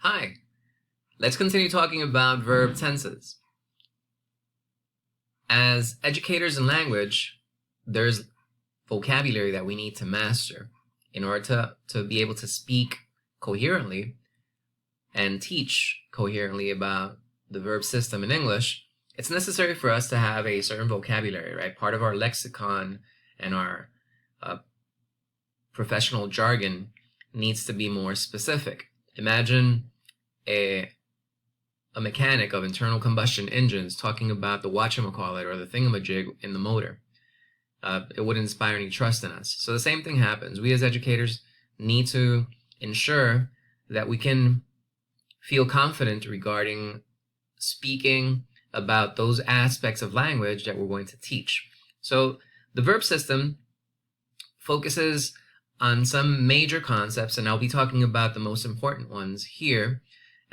Hi, let's continue talking about verb tenses. As educators in language, there's vocabulary that we need to master in order to be able to speak coherently and teach coherently about the verb system in English. It's necessary for us to have a certain vocabulary, right? Part of our lexicon and our professional jargon needs to be more specific. Imagine a mechanic of internal combustion engines talking about the whatchamacallit or the thingamajig in the motor. It wouldn't inspire any trust in us. So the same thing happens. We as educators need to ensure that we can feel confident regarding speaking about those aspects of language that we're going to teach. So the verb system focuses on some major concepts, and I'll be talking about the most important ones here.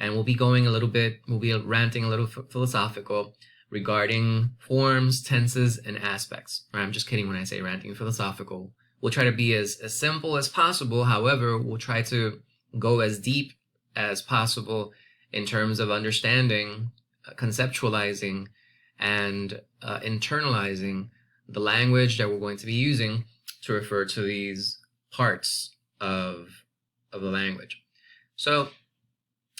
And we'll be ranting a little philosophical regarding forms, tenses, and aspects. I'm just kidding when I say ranting philosophical. We'll try to be as simple as possible. However, we'll try to go as deep as possible in terms of understanding, conceptualizing, and internalizing the language that we're going to be using to refer to these parts of the language. So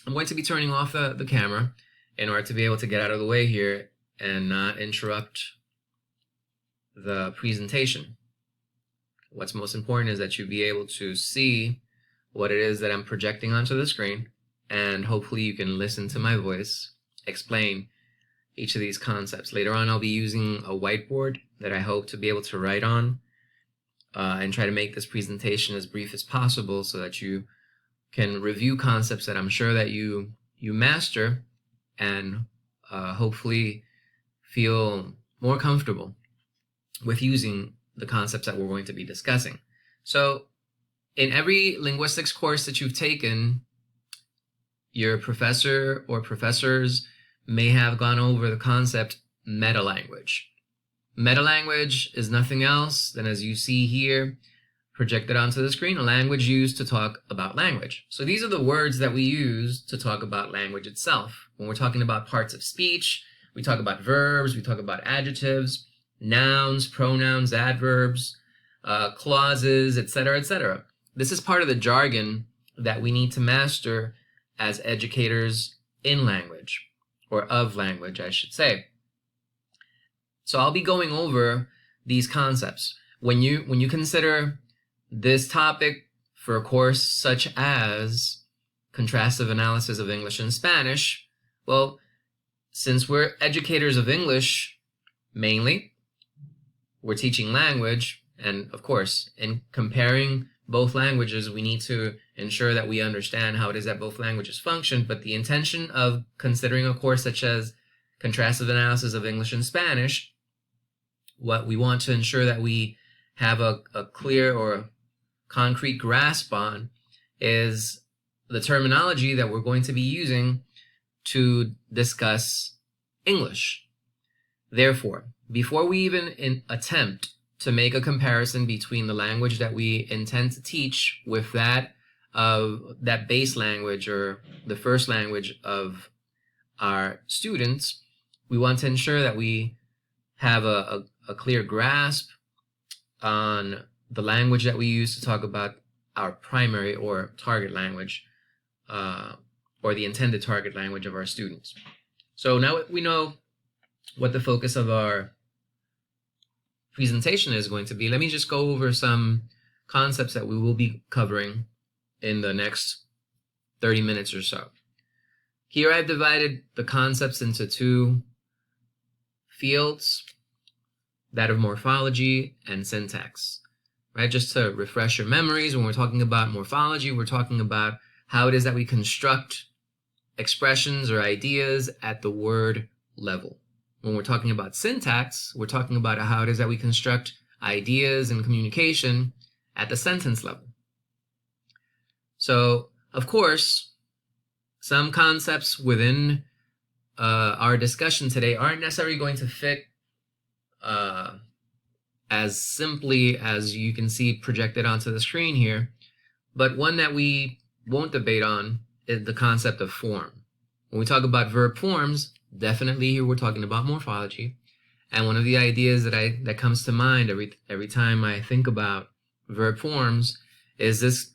I'm going to be turning off the camera in order to be able to get out of the way here and not interrupt the presentation. What's most important is that you be able to see what it is that I'm projecting onto the screen, and hopefully you can listen to my voice explain each of these concepts. Later on, I'll be using a whiteboard that I hope to be able to write on and try to make this presentation as brief as possible so that you can review concepts that I'm sure that you master and hopefully feel more comfortable with using the concepts that we're going to be discussing. So in every linguistics course that you've taken, your professor or professors may have gone over the concept metalanguage. Metalanguage is nothing else than, as you see here, projected onto the screen, a language used to talk about language. So these are the words that we use to talk about language itself. When we're talking about parts of speech, we talk about verbs, we talk about adjectives, nouns, pronouns, adverbs, clauses, etc., etc. This is part of the jargon that we need to master as educators in language, or of language, I should say. So I'll be going over these concepts. When you consider this topic for a course such as contrastive analysis of English and Spanish, well, since we're educators of English mainly, we're teaching language, and of course, in comparing both languages, we need to ensure that we understand how it is that both languages function. But the intention of considering a course such as contrastive analysis of English and Spanish, what we want to ensure that we have a clear or concrete grasp on is the terminology that we're going to be using to discuss English. Therefore, before we even attempt to make a comparison between the language that we intend to teach with that of that base language or the first language of our students, we want to ensure that we have a clear grasp on the language that we use to talk about our primary or target language, or the intended target language of our students. So now we know what the focus of our presentation is going to be. Let me just go over some concepts that we will be covering in the next 30 minutes or so. Here I've divided the concepts into two fields, that of morphology and syntax. Right? Just to refresh your memories, when we're talking about morphology, we're talking about how it is that we construct expressions or ideas at the word level. When we're talking about syntax, we're talking about how it is that we construct ideas and communication at the sentence level. So, of course, some concepts within our discussion today aren't necessarily going to fit as simply as you can see projected onto the screen here, but one that we won't debate on the concept of form. When we talk about verb forms, definitely here we're talking about morphology. And one of the ideas that comes to mind every time I think about verb forms is this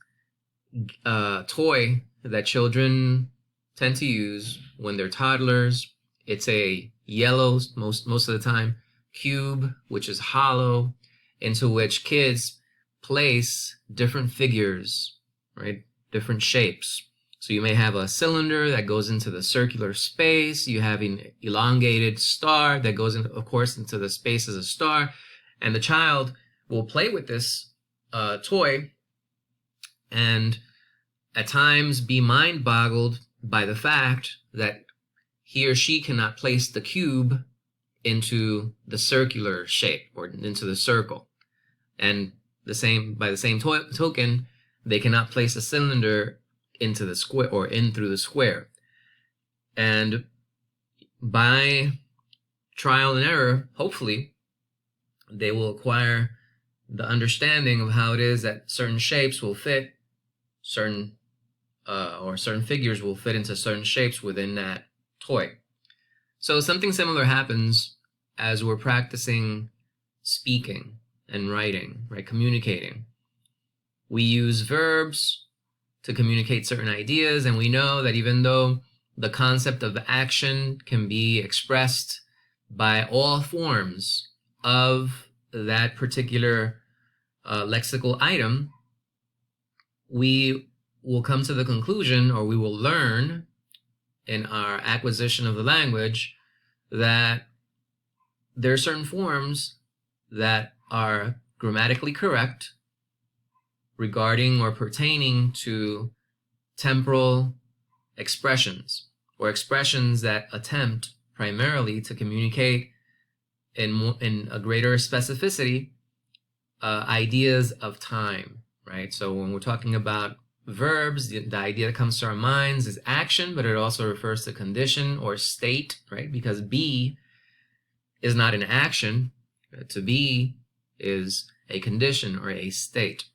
toy that children tend to use when they're toddlers. It's a yellow, most of the time, cube, which is hollow, into which kids place different figures, right? Different shapes. So you may have a cylinder that goes into the circular space. You have an elongated star that goes, of course, into the space as a star. And the child will play with this toy and at times be mind-boggled by the fact that he or she cannot place the cube into the circular shape or into the circle. And by the same token, they cannot place a cylinder into the square or in through the square. And by trial and error, hopefully, they will acquire the understanding of how it is that certain shapes will fit certain figures will fit into certain shapes within that toy. So something similar happens as we're practicing speaking and writing, right? Communicating. We use verbs to communicate certain ideas, and we know that even though the concept of action can be expressed by all forms of that particular lexical item, we will come to the conclusion, or we will learn in our acquisition of the language, that there are certain forms that are grammatically correct regarding or pertaining to temporal expressions, or expressions that attempt primarily to communicate in a greater specificity ideas of time, right? So when we're talking about verbs, the idea that comes to our minds is action, but it also refers to condition or state, right? Because be is not an action. To be is a condition or a state.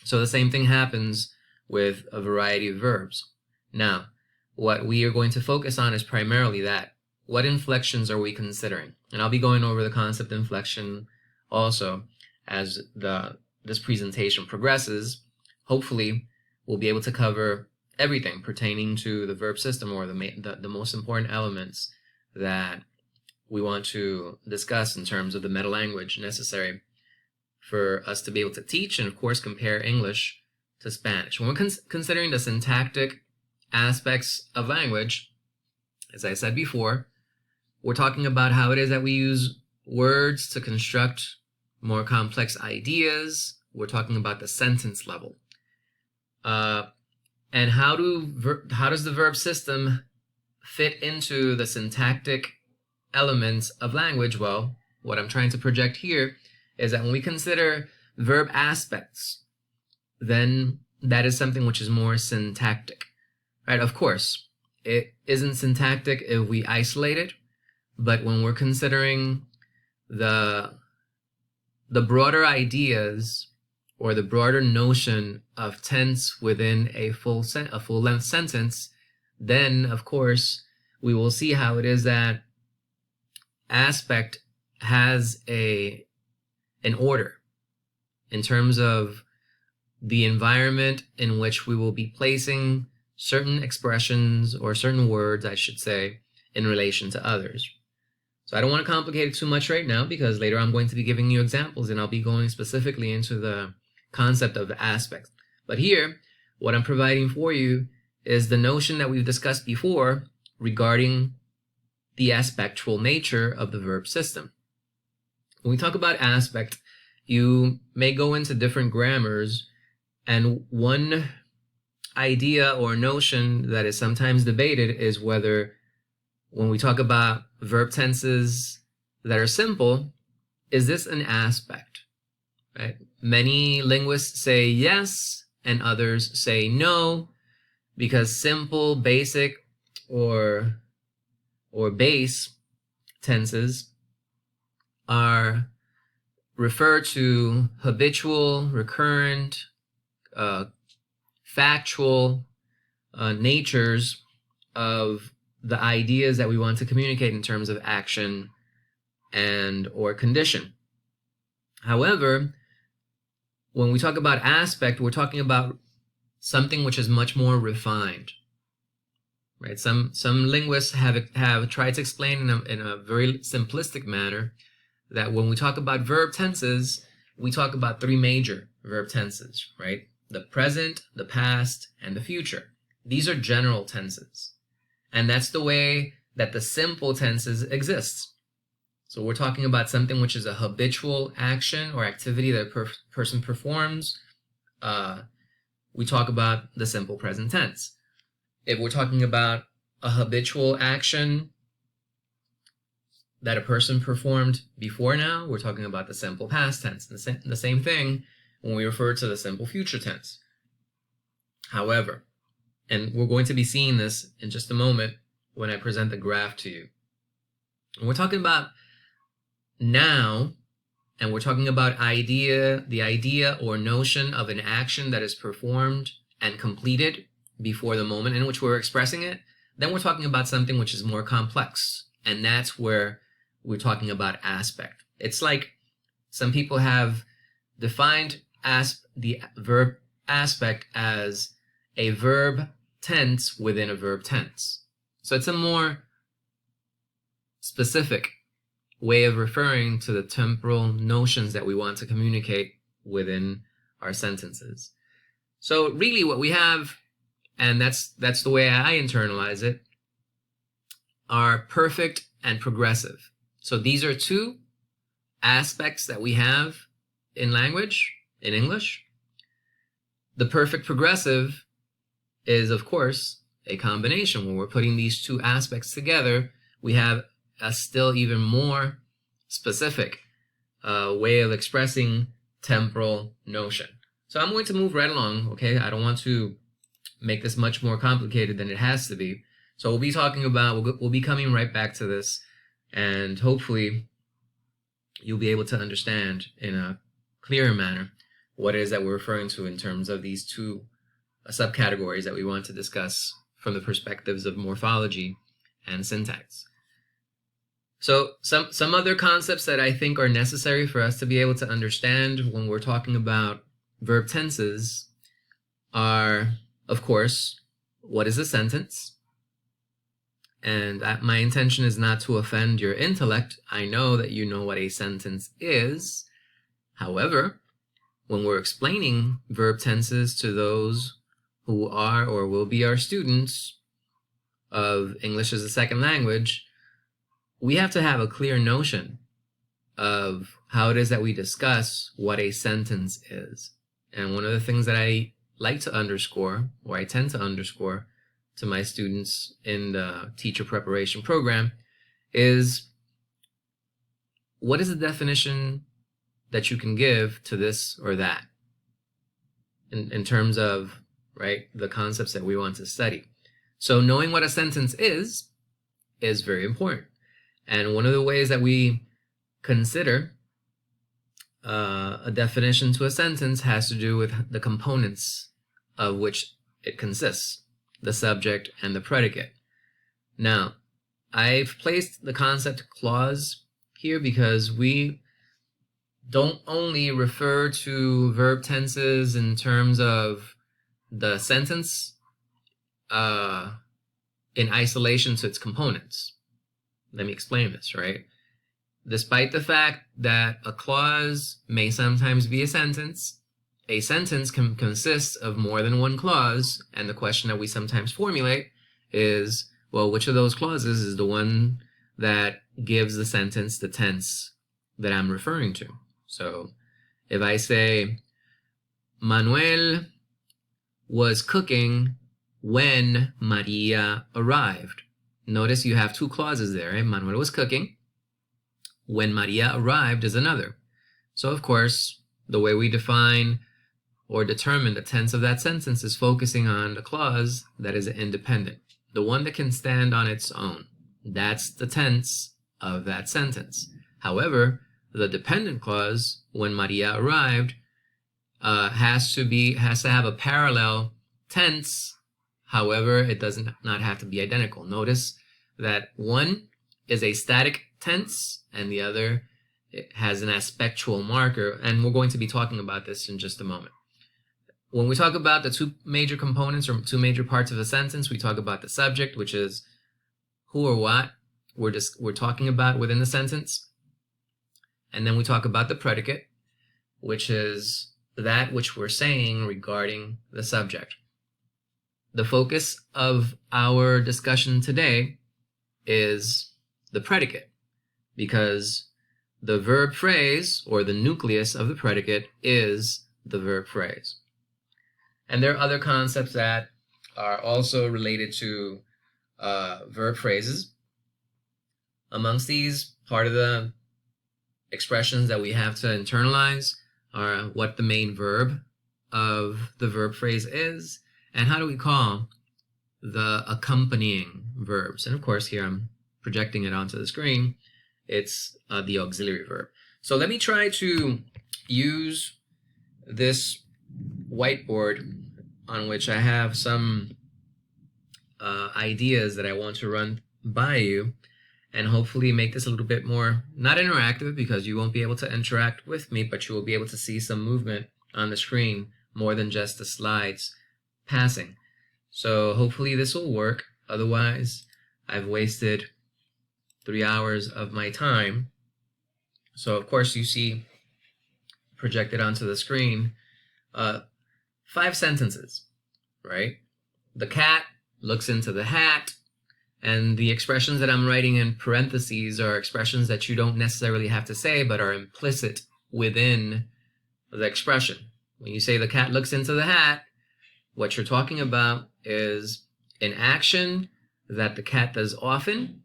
So the same thing happens with a variety of verbs. Now, what we are going to focus on is primarily that. What inflections are we considering? And I'll be going over the concept of inflection also as this presentation progresses. Hopefully, we'll be able to cover everything pertaining to the verb system, or the most important elements that we want to discuss in terms of the meta language necessary for us to be able to teach and, of course, compare English to Spanish. When we're considering the syntactic aspects of language, as I said before, we're talking about how it is that we use words to construct more complex ideas. We're talking about the sentence level. And how does the verb system fit into the syntactic elements of language? Well, what I'm trying to project here is that when we consider verb aspects, then that is something which is more syntactic, right? Of course, it isn't syntactic if we isolate it, but when we're considering the broader ideas or the broader notion of tense within a full-length sentence, then, of course, we will see how it is that aspect has an order in terms of the environment in which we will be placing certain expressions, or certain words, I should say, in relation to others. So I don't want to complicate it too much right now, because later I'm going to be giving you examples and I'll be going specifically into the concept of the aspects. But here, what I'm providing for you is the notion that we've discussed before regarding the aspectual nature of the verb system. When we talk about aspect, you may go into different grammars, and one idea or notion that is sometimes debated is whether, when we talk about verb tenses that are simple, is this an aspect, right? Many linguists say yes, and others say no, because simple, basic, or base tenses are refer to habitual, recurrent, factual, natures of the ideas that we want to communicate in terms of action and or condition. However, when we talk about aspect, we're talking about something which is much more refined, right? Some linguists have tried to explain in a very simplistic manner that when we talk about verb tenses, we talk about three major verb tenses, right? The present, the past, and the future. These are general tenses. And that's the way that the simple tenses exist. So we're talking about something which is a habitual action or activity that a person performs. We talk about the simple present tense. If we're talking about a habitual action that a person performed before now, we're talking about the simple past tense. The same thing when we refer to the simple future tense. However, and we're going to be seeing this in just a moment when I present the graph to you. And we're talking about now, and we're talking about the idea or notion of an action that is performed and completed before the moment in which we're expressing it. Then we're talking about something which is more complex, and that's where we're talking about aspect. It's like some people have defined the verb aspect as a verb tense within a verb tense. So it's a more specific way of referring to the temporal notions that we want to communicate within our sentences. So really what we have, and that's the way I internalize it, are perfect and progressive. So these are two aspects that we have in language, in English. The perfect progressive is, of course, a combination. When we're putting these two aspects together, we have a still even more specific way of expressing temporal notion. So I'm going to move right along, okay? I don't want to make this much more complicated than it has to be. So we'll be talking about, we'll be coming right back to this, and hopefully you'll be able to understand in a clearer manner what it is that we're referring to in terms of these two subcategories that we want to discuss from the perspectives of morphology and syntax. So some other concepts that I think are necessary for us to be able to understand when we're talking about verb tenses are, of course, what is a sentence? And my intention is not to offend your intellect. I know that you know what a sentence is. However, when we're explaining verb tenses to those who are or will be our students of English as a second language, we have to have a clear notion of how it is that we discuss what a sentence is. And one of the things that I like to underscore, or I tend to underscore to my students in the teacher preparation program, is what is the definition that you can give to this or that in terms of, right, the concepts that we want to study. So knowing what a sentence is very important. And one of the ways that we consider a definition to a sentence has to do with the components of which it consists, the subject and the predicate. Now, I've placed the concept clause here because we don't only refer to verb tenses in terms of the sentence in isolation to its components. Let me explain this, right? Despite the fact that a clause may sometimes be a sentence can consist of more than one clause, and the question that we sometimes formulate is, well, which of those clauses is the one that gives the sentence the tense that I'm referring to? So if I say, Manuel was cooking when Maria arrived. Notice you have two clauses there, right? Manuel was cooking. When Maria arrived is another. So of course, the way we define or determine the tense of that sentence is focusing on the clause that is independent, the one that can stand on its own. That's the tense of that sentence. However, the dependent clause, when Maria arrived, has to have a parallel tense However, it does not have to be identical. Notice that one is a static tense and the other has an aspectual marker, and we're going to be talking about this in just a moment. When we talk about the two major components or two major parts of a sentence, we talk about the subject, which is who or what we're talking about within the sentence. And then we talk about the predicate, which is that which we're saying regarding the subject. The focus of our discussion today is the predicate, because the verb phrase, or the nucleus of the predicate, is the verb phrase. And there are other concepts that are also related to verb phrases. Amongst these, part of the expressions that we have to internalize are what the main verb of the verb phrase is, and how do we call the accompanying verbs. And of course, here I'm projecting it onto the screen. It's the auxiliary verb. So let me try to use this whiteboard on which I have some ideas that I want to run by you, and hopefully make this a little bit more, not interactive because you won't be able to interact with me, but you will be able to see some movement on the screen more than just the slides passing. So hopefully this will work. Otherwise, I've wasted 3 hours of my time. So of course you see projected onto the screen 5 sentences, right? The cat looks into the hat, and the expressions that I'm writing in parentheses are expressions that you don't necessarily have to say but are implicit within the expression. When you say the cat looks into the hat, what you're talking about is an action that the cat does often,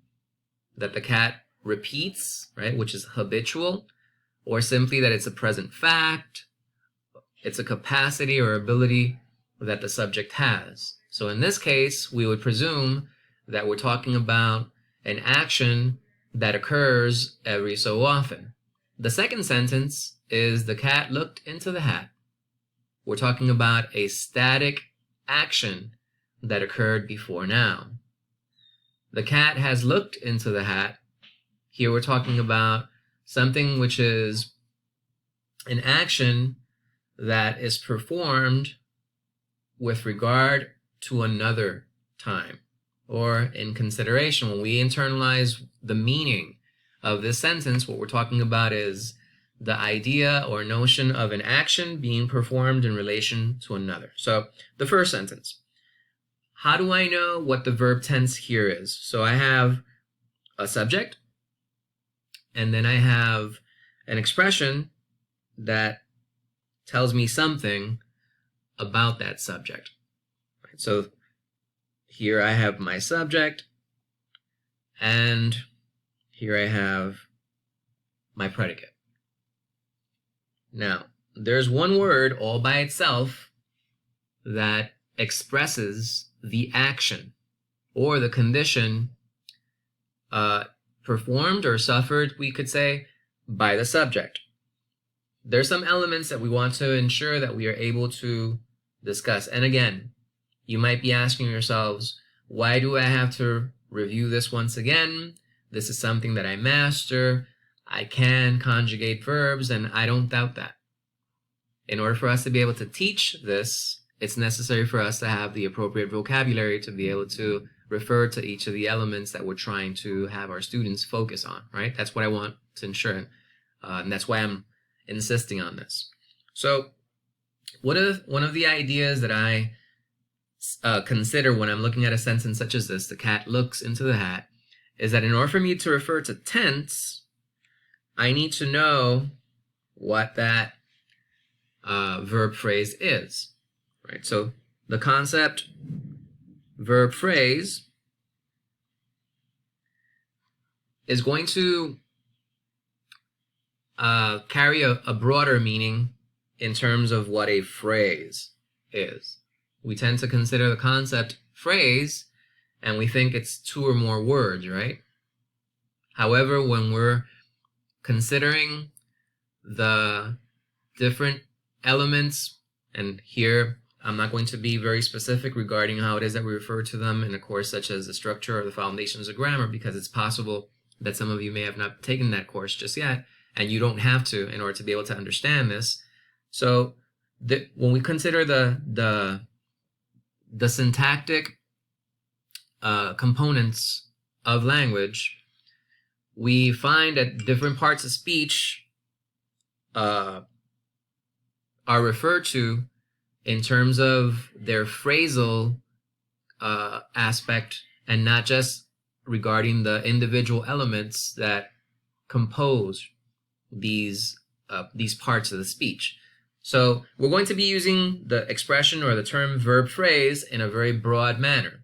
that the cat repeats, right, which is habitual, or simply that it's a present fact, it's a capacity or ability that the subject has. So in this case, we would presume that we're talking about an action that occurs every so often. The second sentence is the cat looked into the hat. We're talking about a static action that occurred before now. The cat has looked into the hat. Here we're talking about something which is an action that is performed with regard to another time, or in consideration. When we internalize the meaning of this sentence, what we're talking about is the idea or notion of an action being performed in relation to another. So the first sentence, how do I know what the verb tense here is? So I have a subject, and then I have an expression that tells me something about that subject. Right? So here I have my subject, and here I have my predicate. Now, there's one word all by itself that expresses the action or the condition performed or suffered, we could say, by the subject. There's some elements that we want to ensure that we are able to discuss. And again, you might be asking yourselves, why do I have to review this once again? This is something that I master. I can conjugate verbs, and I don't doubt that. In order for us to be able to teach this, it's necessary for us to have the appropriate vocabulary to be able to refer to each of the elements that we're trying to have our students focus on, right? That's what I want to ensure, and that's why I'm insisting on this. So one of the ideas that I consider when I'm looking at a sentence such as this, the cat looks into the hat, is that in order for me to refer to tense, I need to know what that verb phrase is, right? So the concept verb phrase is going to carry a broader meaning in terms of what a phrase is. We tend to consider the concept phrase and we think it's 2 or more words, right? However, when we're considering the different elements, and here I'm not going to be very specific regarding how it is that we refer to them in a course such as the structure or the foundations of grammar, because it's possible that some of you may have not taken that course just yet, and you don't have to in order to be able to understand this. So when we consider the syntactic components of language, we find that different parts of speech are referred to in terms of their phrasal aspect, and not just regarding the individual elements that compose these parts of the speech. So we're going to be using the expression or the term verb phrase in a very broad manner.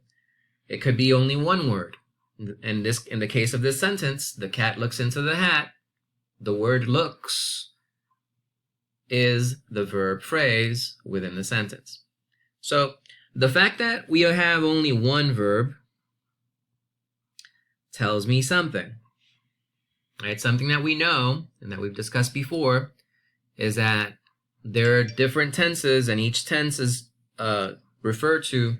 It could be only one word. In the case of this sentence, the cat looks into the hat. The word looks is the verb phrase within the sentence. So the fact that we have only one verb tells me something. Right? Something that we know and that we've discussed before is that there are different tenses, and each tense is referred to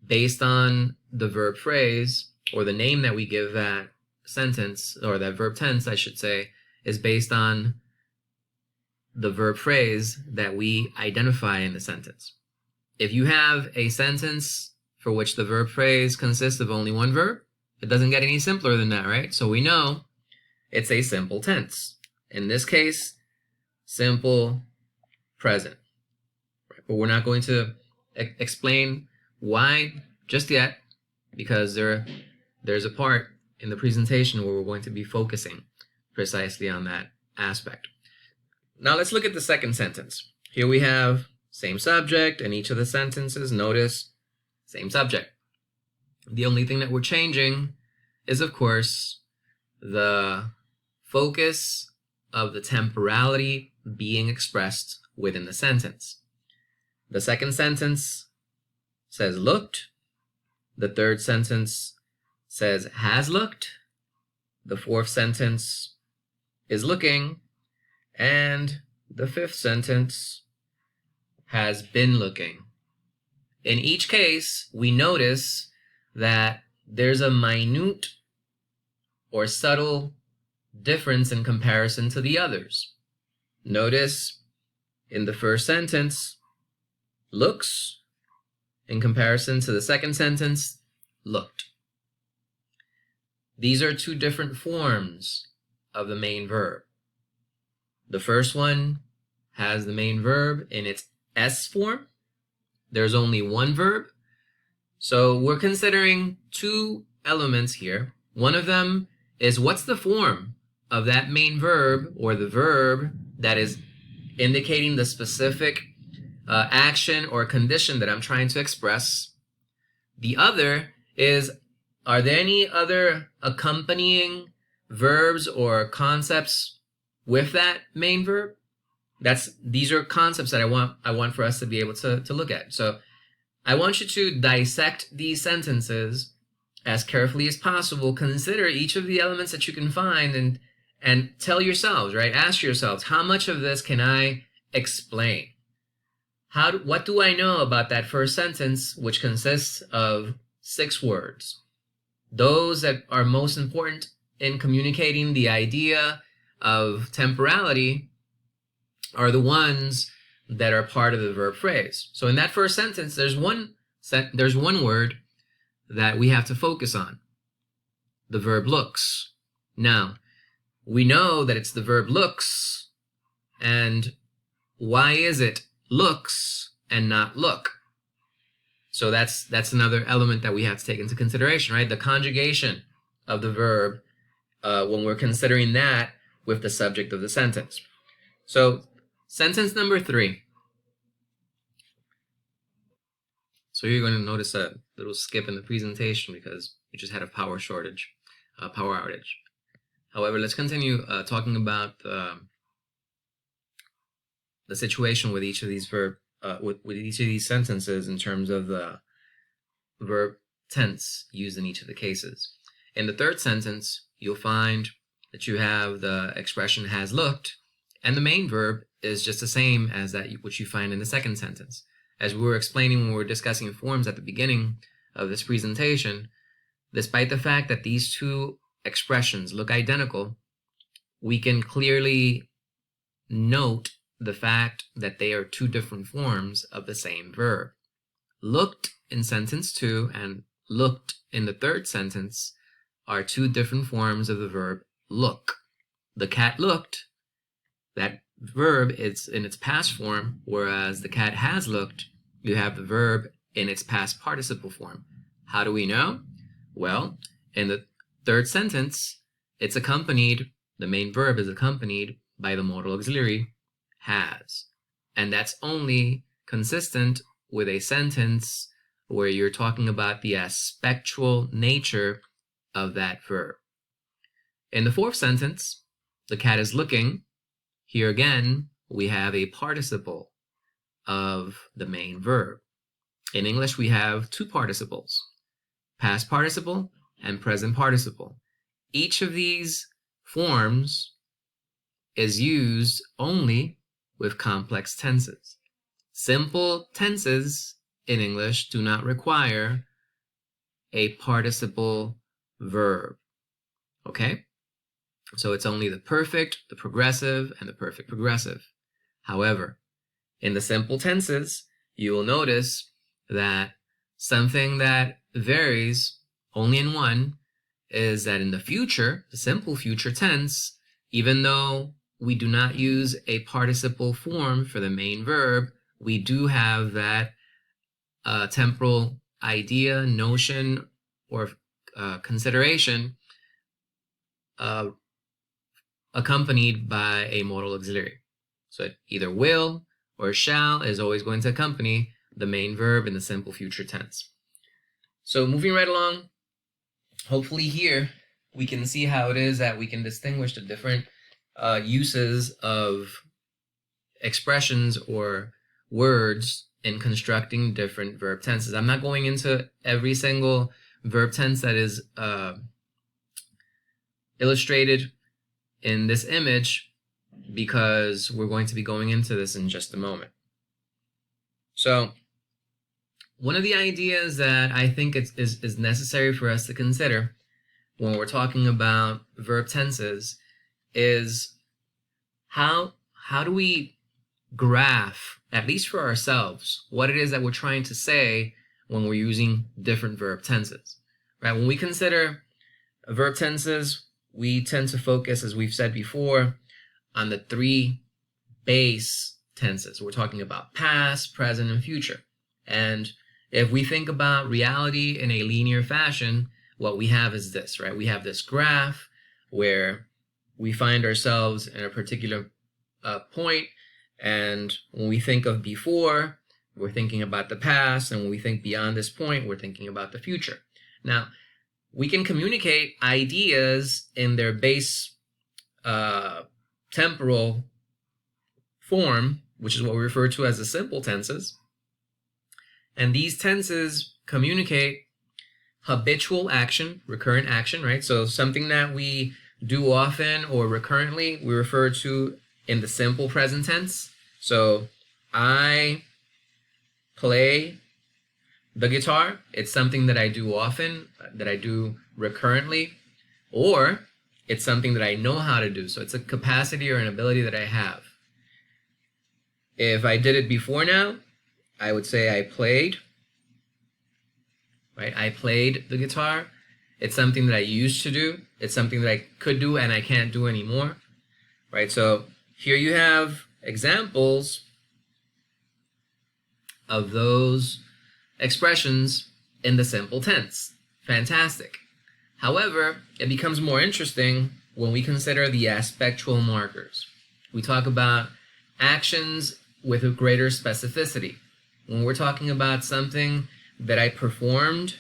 based on the verb phrase, or the name that we give that sentence, or that verb tense, I should say, is based on the verb phrase that we identify in the sentence. If you have a sentence for which the verb phrase consists of only one verb, it doesn't get any simpler than that, right? So we know it's a simple tense. In this case, simple present. But we're not going to explain why just yet, because there's a part in the presentation where we're going to be focusing precisely on that aspect. Now let's look at the second sentence. Here we have same subject, and each of the sentences, notice, same subject. The only thing that we're changing is, of course, the focus of the temporality being expressed within the sentence. The second sentence says looked. The third sentence says has looked. The fourth sentence is looking. And the fifth sentence has been looking. In each case, we notice that there's a minute or subtle difference in comparison to the others. Notice in the first sentence, looks, in comparison to the second sentence, looked. These are two different forms of the main verb. The first one has the main verb in its S form. There's only one verb. So we're considering two elements here. One of them is what's the form of that main verb, or the verb that is indicating the specific action or condition that I'm trying to express. The other is, are there any other accompanying verbs or concepts with that main verb? These are concepts that I want for us to be able to look at. So I want you to dissect these sentences as carefully as possible. Consider each of the elements that you can find, and tell yourselves, right? Ask yourselves, how much of this can I explain? What do I know about that first sentence, which consists of 6 words? Those that are most important in communicating the idea of temporality are the ones that are part of the verb phrase. So in that first sentence, there's one word that we have to focus on, the verb looks. Now, we know that it's the verb looks, and why is it looks and not look? So that's another element that we have to take into consideration, right? The conjugation of the verb when we're considering that with the subject of the sentence. So sentence number 3. So you're going to notice a little skip in the presentation because we just had a power outage. However, let's continue talking about the situation with each of these with each of these sentences in terms of the verb tense used in each of the cases. In the third sentence, you'll find that you have the expression has looked, and the main verb is just the same as that which you find in the second sentence. as we were explaining when we were discussing forms at the beginning of this presentation, despite the fact that these two expressions look identical, we can clearly note the fact that they are two different forms of the same verb. Looked in sentence 2 and looked in the third sentence are two different forms of the verb look. The cat looked, that verb is in its past form, whereas the cat has looked, you have the verb in its past participle form. How do we know? Well, in the third sentence, it's accompanied, the main verb is accompanied by the modal auxiliary has. And that's only consistent with a sentence where you're talking about the aspectual nature of that verb. In the fourth sentence, the cat is looking. Here again, we have a participle of the main verb. In English, we have two participles, past participle and present participle. Each of these forms is used only with complex tenses. Simple tenses in English do not require a participle verb. Okay? So it's only the perfect, the progressive, and the perfect progressive. However, in the simple tenses, you will notice that something that varies only in one is that in the future, the simple future tense, even though we do not use a participle form for the main verb, we do have that temporal idea, notion, or consideration accompanied by a modal auxiliary. So it either will or shall is always going to accompany the main verb in the simple future tense. So moving right along, hopefully here we can see how it is that we can distinguish the different uses of expressions or words in constructing different verb tenses. I'm not going into every single verb tense that is illustrated in this image because we're going to be going into this in just a moment. So one of the ideas that I think is necessary for us to consider when we're talking about verb tenses is how do we graph, at least for ourselves, what it is that we're trying to say when we're using different verb tenses, right? When we consider verb tenses, we tend to focus, as we've said before, on the three base tenses. We're talking about past, present, and future. And if we think about reality in a linear fashion, what we have is this, right? We have this graph where we find ourselves in a particular point, and when we think of before, we're thinking about the past, and when we think beyond this point, we're thinking about the future. Now, we can communicate ideas in their base temporal form, which is what we refer to as the simple tenses. And these tenses communicate habitual action, recurrent action, right? So something that we do often or recurrently, we refer to in the simple present tense. So I play the guitar. It's something that I do often, that I do recurrently, or it's something that I know how to do. So it's a capacity or an ability that I have. If I did it before now, I would say I played, right? I played the guitar. It's something that I used to do. It's something that I could do and I can't do anymore, right? So here you have examples of those expressions in the simple tense. Fantastic. However, it becomes more interesting when we consider the aspectual markers. We talk about actions with a greater specificity. When we're talking about something that I performed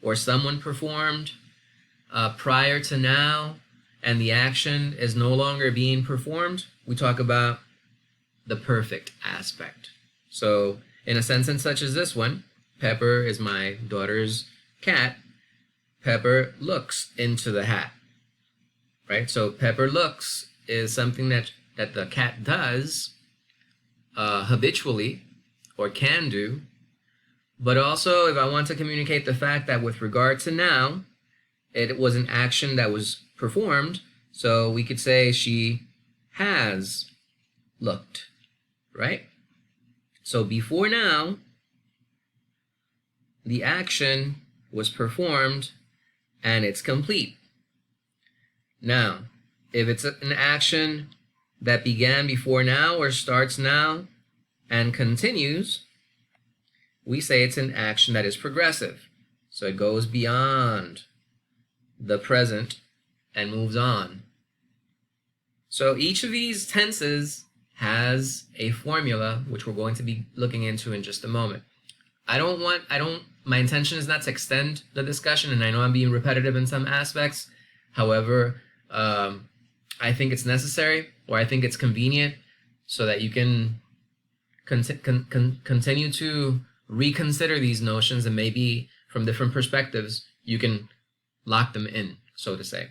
or someone performed prior to now, and the action is no longer being performed, we talk about the perfect aspect. So in a sentence such as this one, Pepper is my daughter's cat. Pepper looks into the hat, right? So Pepper looks is something that the cat does habitually or can do. But also, if I want to communicate the fact that with regard to now, it was an action that was performed, so we could say she has looked, right? So before now, the action was performed and it's complete. Now, if it's an action that began before now or starts now and continues, we say it's an action that is progressive. So it goes beyond the present and moves on. So each of these tenses has a formula, which we're going to be looking into in just a moment. My intention is not to extend the discussion, and I know I'm being repetitive in some aspects. However, I think it's necessary, or I think it's convenient, so that you can continue to reconsider these notions, and maybe from different perspectives, you can lock them in, so to say.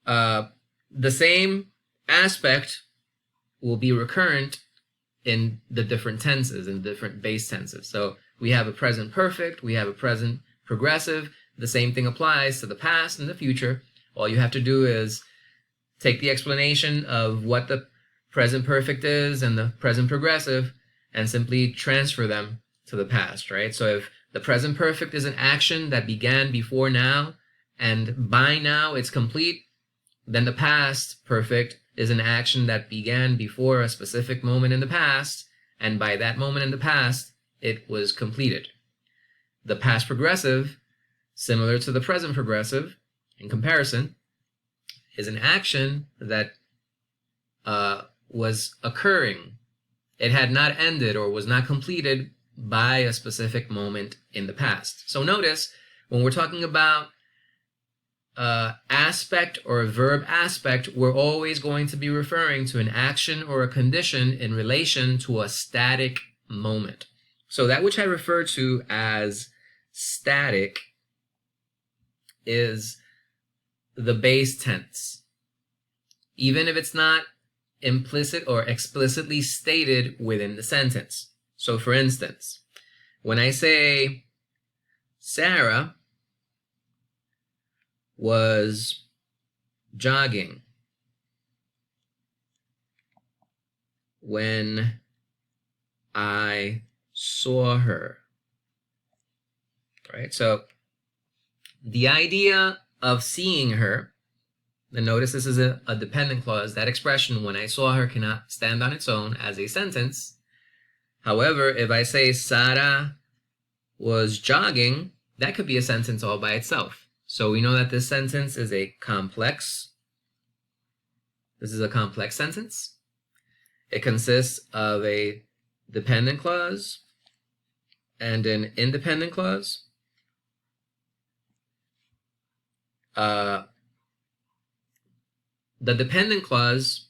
The same aspect will be recurrent in the different tenses, in different base tenses. So we have a present perfect, we have a present progressive. The same thing applies to the past and the future. All you have to do is take the explanation of what the present perfect is and the present progressive and simply transfer them to the past, right? So if the present perfect is an action that began before now and by now it's complete, then the past perfect is an action that began before a specific moment in the past, and by that moment in the past, it was completed. The past progressive, similar to the present progressive, in comparison, is an action that was occurring. It had not ended or was not completed by a specific moment in the past. So notice, when we're talking about aspect or a verb aspect, we're always going to be referring to an action or a condition in relation to a static moment. So that which I refer to as static is the base tense, even if it's not implicit or explicitly stated within the sentence. So for instance, when I say Sarah was jogging when I saw her, right? So the idea of seeing her, and notice this is a dependent clause. That expression, when I saw her, cannot stand on its own as a sentence. However, if I say Sarah was jogging, that could be a sentence all by itself. So we know that this sentence is a complex. This is a complex sentence. It consists of a dependent clause and an independent clause. The dependent clause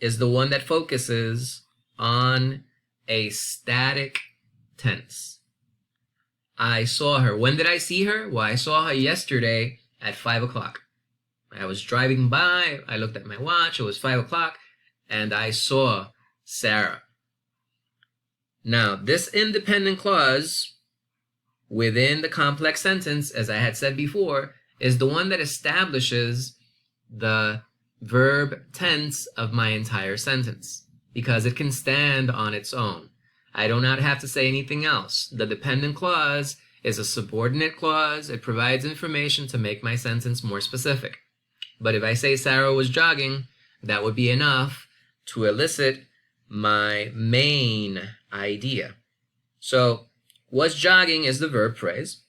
is the one that focuses on a static tense. I saw her. When did I see her? Well, I saw her yesterday at 5 o'clock. I was driving by, I looked at my watch, it was 5 o'clock, and I saw Sarah. Now, this independent clause within the complex sentence, as I had said before, is the one that establishes the verb tense of my entire sentence, because it can stand on its own. I do not have to say anything else. The dependent clause is a subordinate clause. It provides information to make my sentence more specific. But if I say Sarah was jogging, that would be enough to elicit my main idea. So, was jogging is the verb phrase.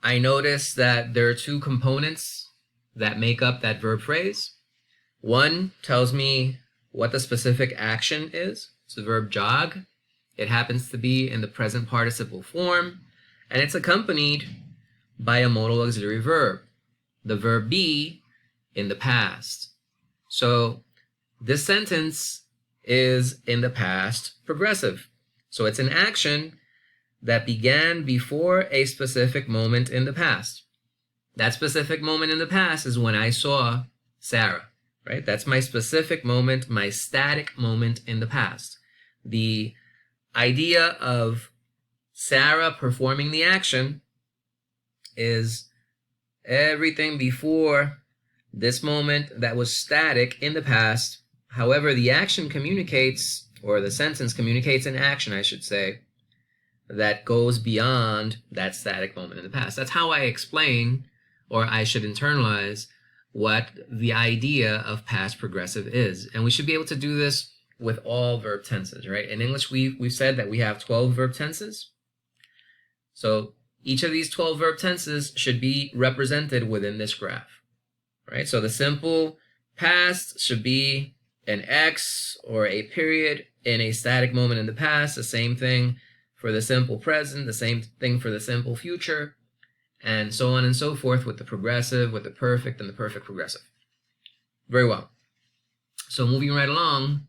I notice that there are two components that make up that verb phrase. One tells me what the specific action is. It's the verb jog. It happens to be in the present participle form, and it's accompanied by a modal auxiliary verb, the verb be, in the past. So this sentence is in the past progressive. So it's an action that began before a specific moment in the past. That specific moment in the past is when I saw Sarah, right? That's my specific moment, my static moment in the past. The idea of Sarah performing the action is everything before this moment that was static in the past. However, the action communicates, or the sentence communicates an action, I should say, that goes beyond that static moment in the past. That's how I explain, or I should internalize, what the idea of past progressive is. And we should be able to do this with all verb tenses, right? In English, we've said that we have 12 verb tenses. So each of these 12 verb tenses should be represented within this graph, right? So the simple past should be an X or a period in a static moment in the past. The same thing for the simple present, the same thing for the simple future, and so on and so forth with the progressive, with the perfect, and the perfect progressive. Very well. So moving right along,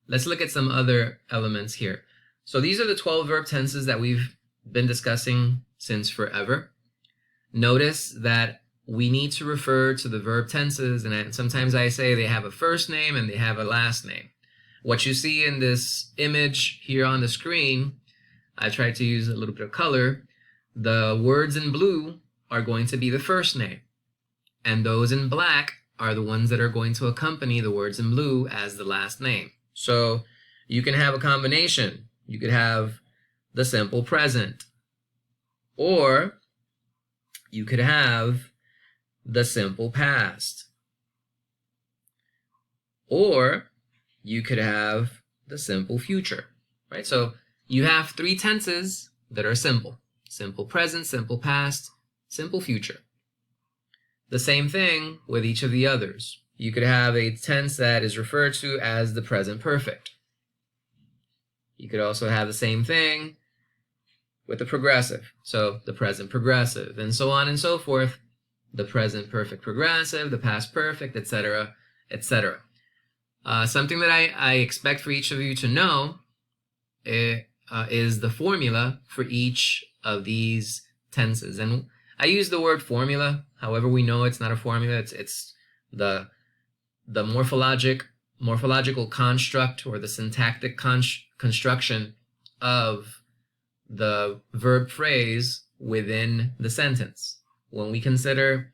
let's look at some other elements here. So these are the 12 verb tenses that we've been discussing since forever. Notice that we need to refer to the verb tenses, and sometimes I say they have a first name and they have a last name. What you see in this image here on the screen, I tried to use a little bit of color. The words in blue are going to be the first name, and those in black are the ones that are going to accompany the words in blue as the last name. So you can have a combination. You could have the simple present, or you could have the simple past, or you could have the simple future, right? So you have three tenses that are simple: simple present, simple past, simple future. The same thing with each of the others. You could have a tense that is referred to as the present perfect. You could also have the same thing with the progressive. So the present progressive, and so on and so forth. The present perfect progressive, the past perfect, etc., etc. Something that I expect for each of you to know is the formula for each of these tenses. And I use the word formula. However, we know it's not a formula. It's the morphological construct, or the syntactic construction of the verb phrase within the sentence. When we consider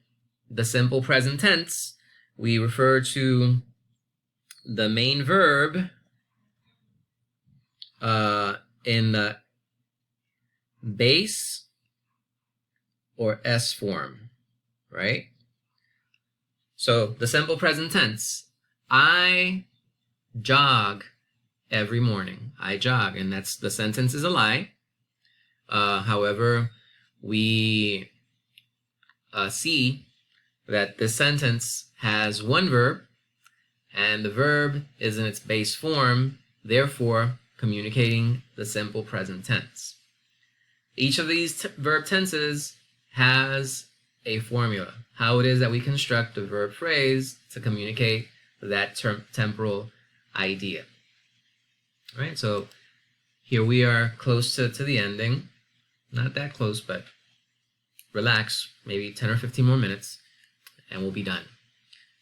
the simple present tense, we refer to the main verb in the base or S form, right? So the simple present tense, I jog every morning. I jog, and that's, the sentence is a lie. However, we see that this sentence has one verb, and the verb is in its base form, therefore communicating the simple present tense. Each of these verb tenses has a formula, how it is that we construct a verb phrase to communicate that temporal idea. All right, so here we are close to the ending. Not that close, but relax, maybe 10 or 15 more minutes, and we'll be done.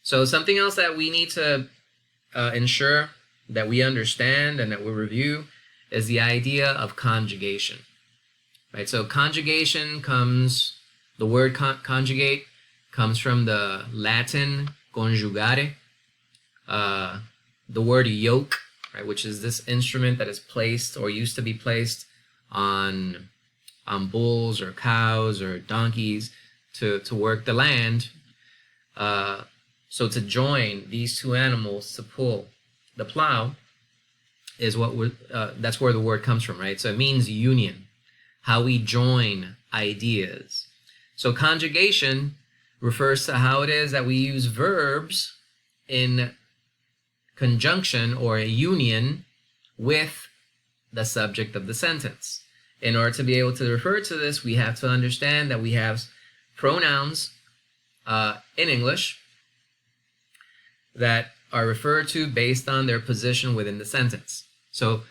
So something else that we need to ensure that we understand and that we review is the idea of conjugation. Right? So conjugation comes, the word conjugate comes from the Latin conjugare, the word yoke, right, which is this instrument that is placed or used to be placed on bulls or cows or donkeys to work the land. So to join these two animals to pull the plow is that's where the word comes from, right? So it means union, how we join ideas. So conjugation refers to how it is that we use verbs in conjunction or a union with the subject of the sentence. In order to be able to refer to this, we have to understand that we have pronouns in English that are referred to based on their position within the sentence. So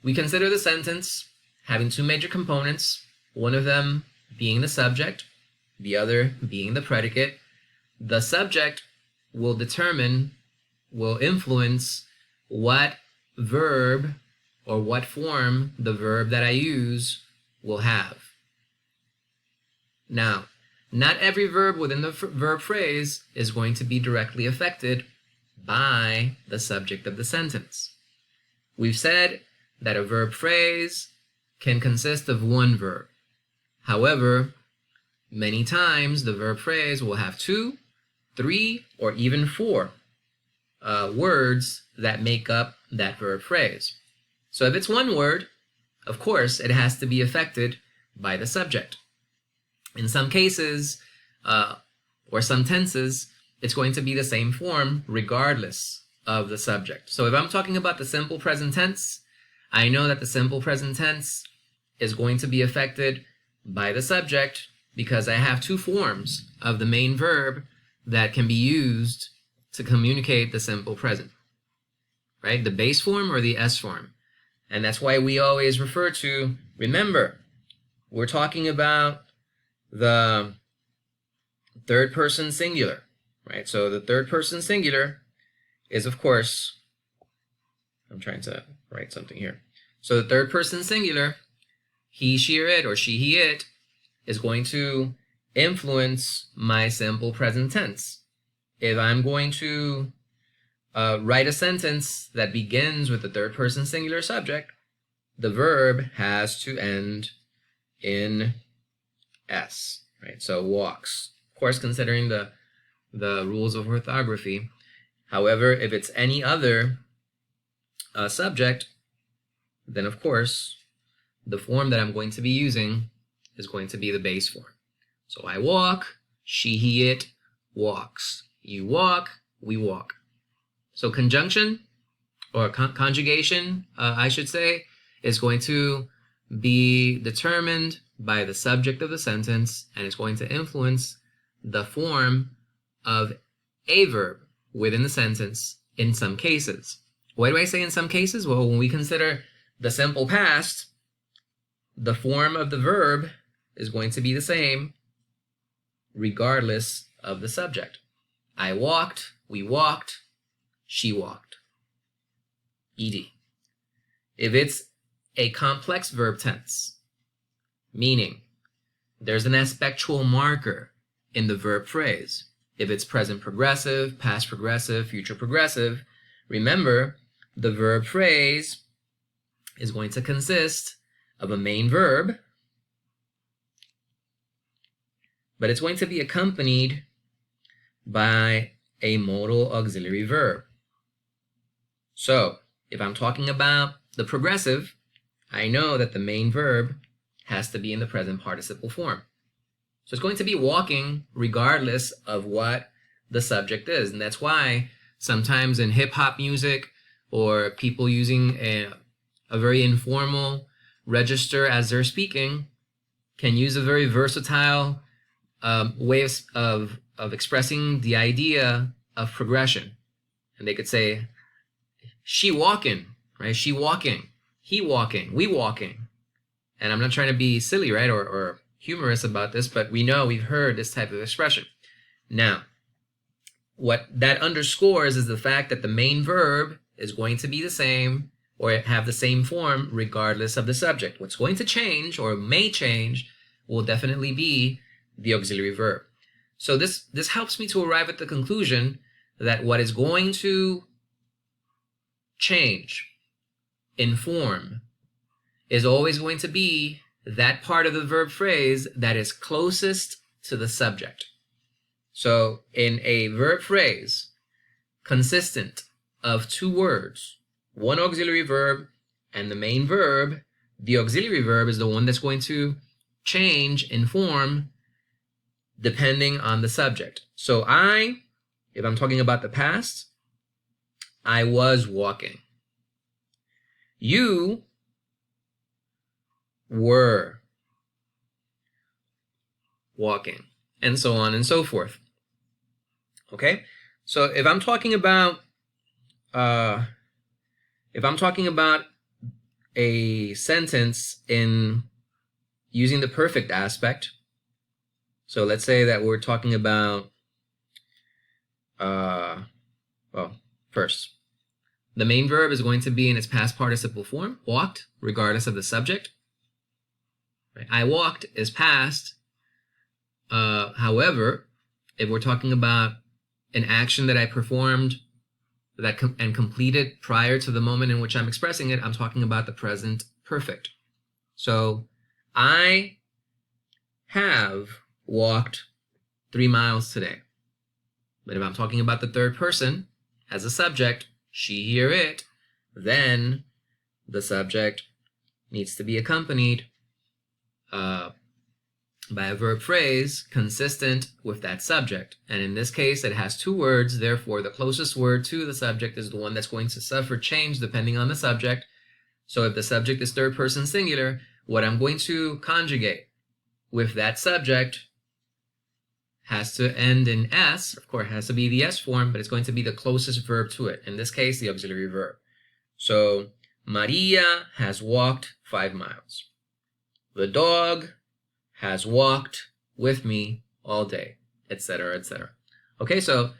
we consider the sentence having two major components, one of them being the subject, the other being the predicate. The subject will determine will influence what verb or what form the verb that I use will have. Now, not every verb within the verb phrase is going to be directly affected by the subject of the sentence. We've said that a verb phrase can consist of one verb. However, many times the verb phrase will have 2, 3, or even 4 words that make up that verb phrase. So if it's one word, of course, it has to be affected by the subject. In some cases, or some tenses, it's going to be the same form regardless of the subject. So if I'm talking about the simple present tense, I know that the simple present tense is going to be affected by the subject because I have 2 forms of the main verb that can be used to communicate the simple present, right? The base form or the S form. And that's why we always refer to, remember, we're talking about the third person singular, right? So the third person singular is, of course, I'm trying to write something here. So the third person singular, he, she, or it, or she, he, it, is going to influence my simple present tense. If I'm going to write a sentence that begins with the third person singular subject, the verb has to end in S, right? So walks. Of course, considering the rules of orthography. However, if it's any other subject, then of course, the form that I'm going to be using is going to be the base form. So I walk, she, he, it walks. You walk, we walk. So conjunction or conjugation, I should say, is going to be determined by the subject of the sentence, and it's going to influence the form of a verb within the sentence in some cases. Why do I say in some cases? Well, when we consider the simple past, the form of the verb is going to be the same regardless of the subject. I walked, we walked, she walked. ED. If it's a complex verb tense, meaning there's an aspectual marker in the verb phrase. If it's present progressive, past progressive, future progressive, remember the verb phrase is going to consist of a main verb, but it's going to be accompanied by a modal auxiliary verb. So if I'm talking about the progressive, I know that the main verb has to be in the present participle form. So it's going to be walking regardless of what the subject is. And that's why sometimes in hip-hop music or people using a very informal register as they're speaking can use a very versatile way of expressing the idea of progression. And they could say, she walking, right? She walking, he walking, we walking. And I'm not trying to be silly, right? Or humorous about this, but we know we've heard this type of expression. Now, what that underscores is the fact that the main verb is going to be the same or have the same form regardless of the subject. What's going to change or may change will definitely be the auxiliary verb. So this helps me to arrive at the conclusion that what is going to change in form is always going to be that part of the verb phrase that is closest to the subject. So in a verb phrase consistent of 2 words, one auxiliary verb and the main verb, the auxiliary verb is the one that's going to change in form depending on the subject. So if I'm talking about the past, I was walking. You were walking, and so on and so forth. Okay? So if I'm talking about a sentence in using the perfect aspect, so let's say that we're talking about first. The main verb is going to be in its past participle form, walked, regardless of the subject. Right? I walked is past. However, if we're talking about an action that I performed and completed prior to the moment in which I'm expressing it, I'm talking about the present perfect. So I have walked 3 miles today. But if I'm talking about the third person as a subject, she, he, or it, then the subject needs to be accompanied by a verb phrase consistent with that subject. And in this case, it has 2 words. Therefore, the closest word to the subject is the one that's going to suffer change depending on the subject. So if the subject is third person singular, what I'm going to conjugate with that subject has to end in S. Of course, it has to be the S form, but it's going to be the closest verb to it. In this case, the auxiliary verb. So Maria has walked 5 miles. The dog has walked with me all day, etc., etc. Okay, so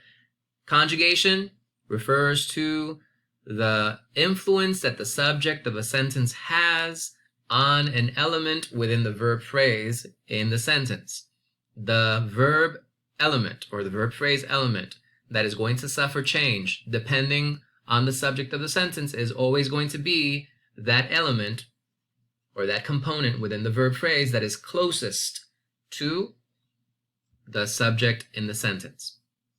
conjugation refers to the influence that the subject of a sentence has on an element within the verb phrase in the sentence. The verb element or the verb phrase element that is going to suffer change depending on the subject of the sentence is always going to be that element or that component within the verb phrase that is closest to the subject in the sentence.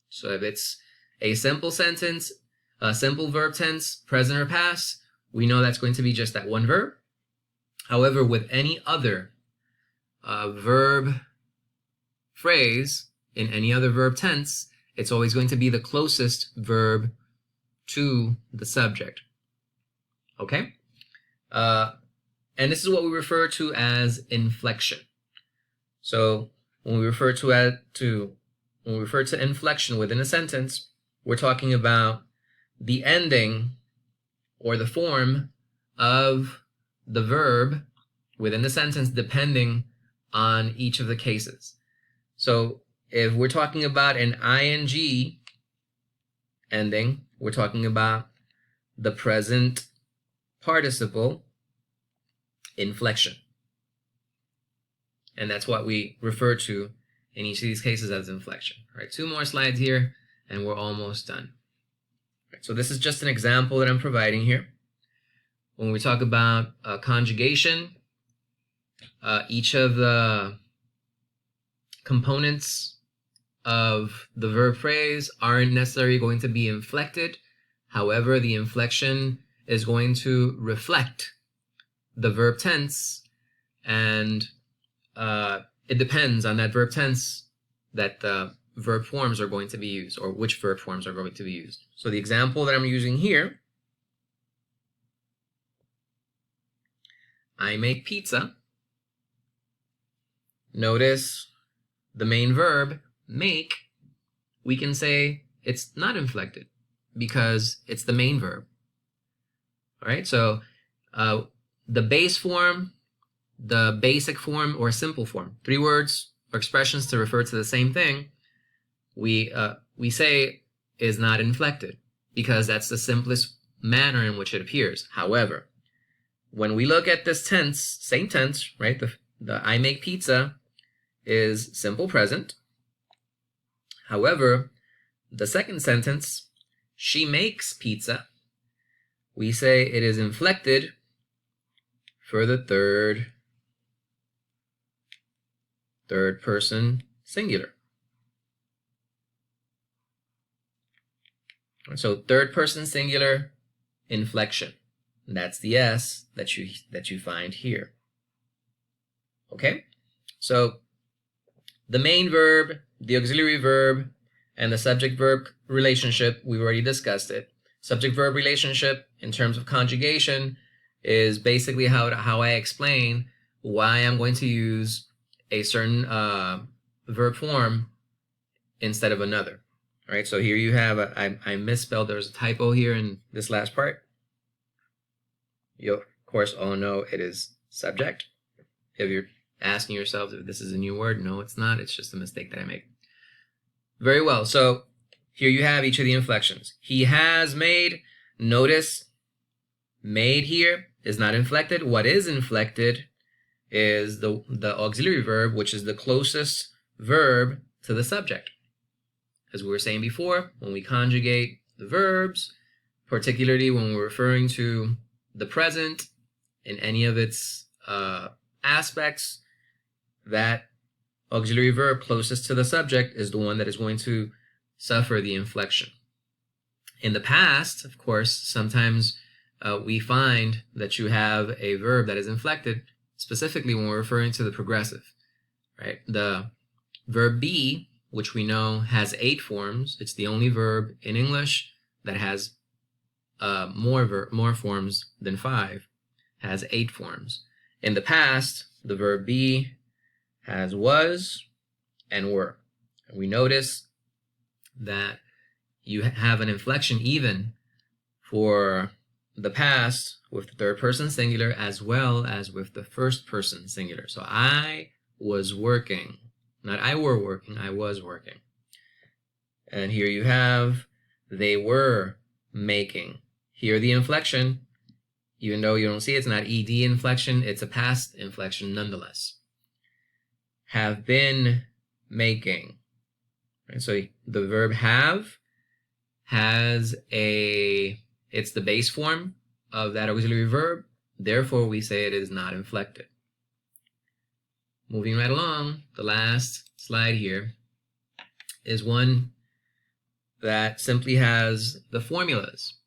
So if it's a simple sentence, a simple verb tense, present or past, we know that's going to be just that one verb. However, with any other verb phrase in any other verb tense, it's always going to be the closest verb to the subject. Okay? And this is what we refer to as inflection. So when we refer to inflection within a sentence, we're talking about the ending or the form of the verb within the sentence depending on each of the cases. So if we're talking about an ing ending, we're talking about the present participle inflection. And that's what we refer to in each of these cases as inflection. All right, 2 more slides here and we're almost done. All right, so this is just an example that I'm providing here. When we talk about conjugation, each of the components of the verb phrase aren't necessarily going to be inflected. However, the inflection is going to reflect the verb tense, and it depends on that verb tense that the verb forms are going to be used, or which verb forms are going to be used. So the example that I'm using here, I make pizza. Notice the main verb, make, we can say it's not inflected because it's the main verb. All right, so the base form, the basic form, or simple form, 3 words or expressions to refer to the same thing, we say is not inflected because that's the simplest manner in which it appears. However, when we look at this tense, same tense, right? The I make pizza is simple present. However, the second sentence, she makes pizza, we say it is inflected for the third person singular. So third person singular inflection. That's the S that you find here. Okay? So the main verb, the auxiliary verb, and the subject-verb relationship, we've already discussed it. Subject-verb relationship in terms of conjugation is basically how I explain why I'm going to use a certain verb form instead of another. All right, so here you have, I misspelled, there's a typo here in this last part. You, of course, all know it is subject. If you're asking yourself if this is a new word, no, it's not. It's just a mistake that I make. Very well. So here you have each of the inflections. He has made. Notice made here is not inflected. What is inflected is the auxiliary verb, which is the closest verb to the subject. As we were saying before, when we conjugate the verbs, particularly when we're referring to the present in any of its aspects, that auxiliary verb closest to the subject is the one that is going to suffer the inflection. In the past, of course, sometimes we find that you have a verb that is inflected, specifically when we're referring to the progressive, right? The verb be, which we know has 8 forms. It's the only verb in English that has more forms than 5, has 8 forms. In the past, the verb be has was and were. And we notice that you have an inflection even for the past with the third person singular as well as with the first person singular. So I was working, not I were working, I was working. And here you have they were making. Here the inflection, even though you don't see it, it's not ed inflection, it's a past inflection nonetheless. Have been making. Right? So the verb have has it's the base form of that auxiliary verb. Therefore, we say it is not inflected. Moving right along, the last slide here is one that simply has the formulas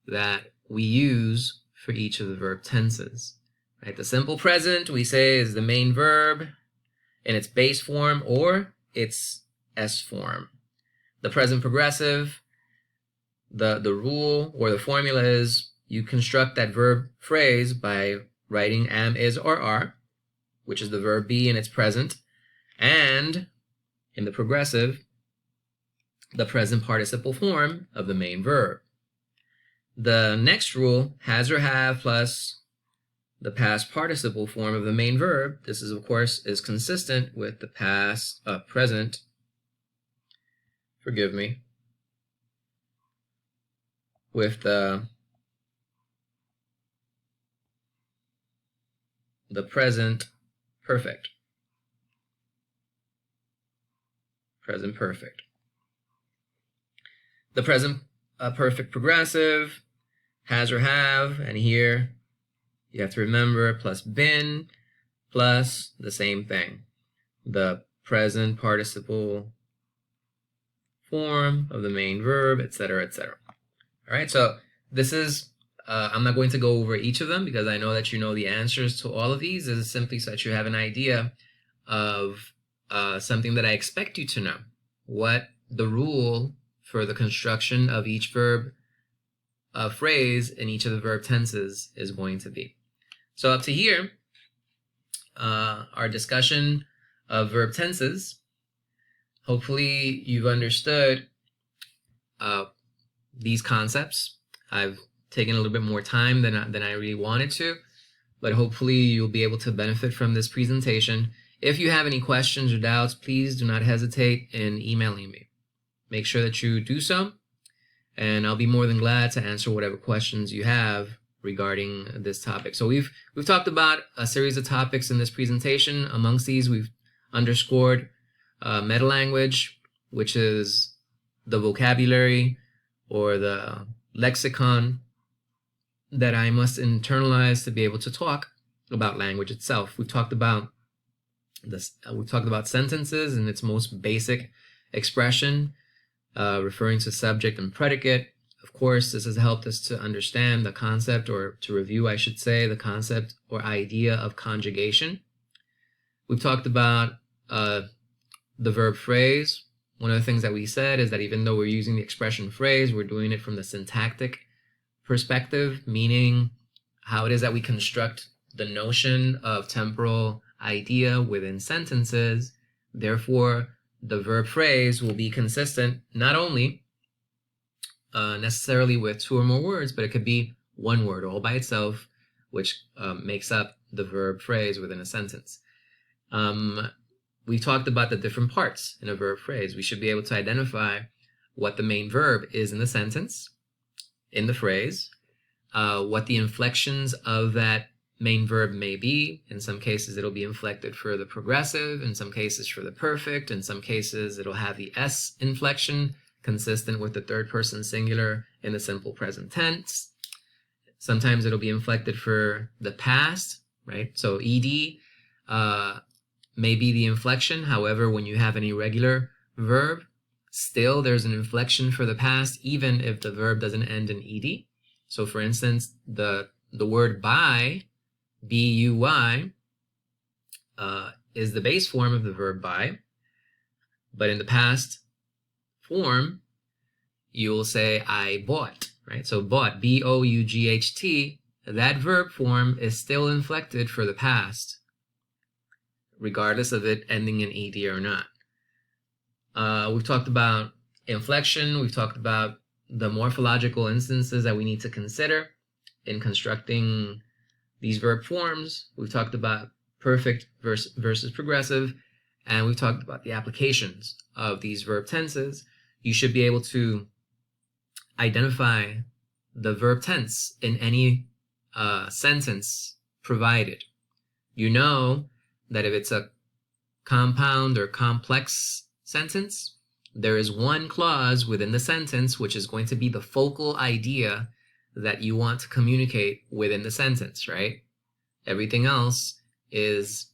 that we use for each of the verb tenses. Right? The simple present, we say, is the main verb in its base form or its S form. The present progressive, the rule or the formula is you construct that verb phrase by writing am, is, or are, which is the verb be in its present, and in the progressive, the present participle form of the main verb. The next rule, has or have plus the past participle form of the main verb. This is, of course, is consistent with the present, with the present perfect. Present perfect. The present perfect progressive, has or have, and here you have to remember plus been plus the same thing, the present participle form of the main verb, etc., etc. All right, so this is, I'm not going to go over each of them because I know that you know the answers to all of these. This is simply so that you have an idea of something that I expect you to know, what the rule for the construction of each verb phrase in each of the verb tenses is going to be. So up to here, our discussion of verb tenses. Hopefully you've understood these concepts. I've taken a little bit more time than I really wanted to, but hopefully you'll be able to benefit from this presentation. If you have any questions or doubts, please do not hesitate in emailing me. Make sure that you do so, and I'll be more than glad to answer whatever questions you have regarding this topic. So we've talked about a series of topics in this presentation. Amongst these, we've underscored meta-language, which is the vocabulary or the lexicon that I must internalize to be able to talk about language itself. We've talked about this. We've talked about sentences in its most basic expression, referring to subject and predicate. Of course, this has helped us to understand the concept, or to review, I should say, the concept or idea of conjugation. We've talked about the verb phrase. One of the things that we said is that even though we're using the expression phrase, we're doing it from the syntactic perspective, meaning how it is that we construct the notion of temporal idea within sentences. Therefore, the verb phrase will be consistent not only necessarily with 2 or more words, but it could be one word all by itself, which makes up the verb phrase within a sentence. We talked about the different parts in a verb phrase. We should be able to identify what the main verb is in the sentence, in the phrase, what the inflections of that main verb may be. In some cases, it'll be inflected for the progressive, in some cases for the perfect, in some cases it'll have the S inflection consistent with the third person singular in the simple present tense. Sometimes it'll be inflected for the past, right? So ed may be the inflection. However, when you have an irregular verb, still there's an inflection for the past, even if the verb doesn't end in ed. So for instance, the word buy, B-U-Y, is the base form of the verb buy, but in the past form, you will say I bought, right? So bought, B-O-U-G-H-T, that verb form is still inflected for the past, regardless of it ending in ed or not. We've talked about inflection. We've talked about the morphological instances that we need to consider in constructing these verb forms. We've talked about perfect versus progressive, and we've talked about the applications of these verb tenses. You should be able to identify the verb tense in any sentence provided. You know that if it's a compound or complex sentence, there is one clause within the sentence which is going to be the focal idea that you want to communicate within the sentence, right? Everything else is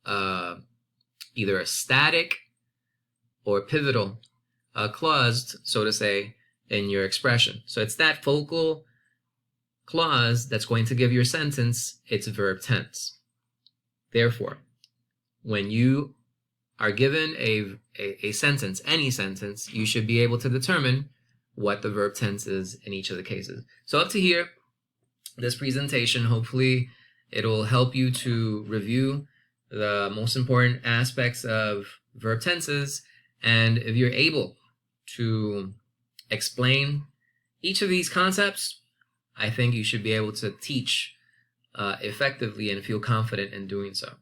either a static or pivotal clause, so to say, in your expression. So it's that focal clause that's going to give your sentence its verb tense. Therefore, when you are given a sentence, any sentence, you should be able to determine what the verb tense is in each of the cases. So up to here, this presentation, hopefully it'll help you to review the most important aspects of verb tenses. And if you're able to explain each of these concepts, I think you should be able to teach effectively and feel confident in doing so.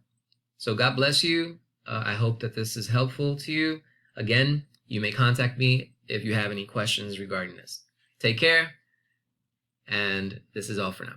So God bless you. I hope that this is helpful to you. Again, you may contact me if you have any questions regarding this. Take care, and this is all for now.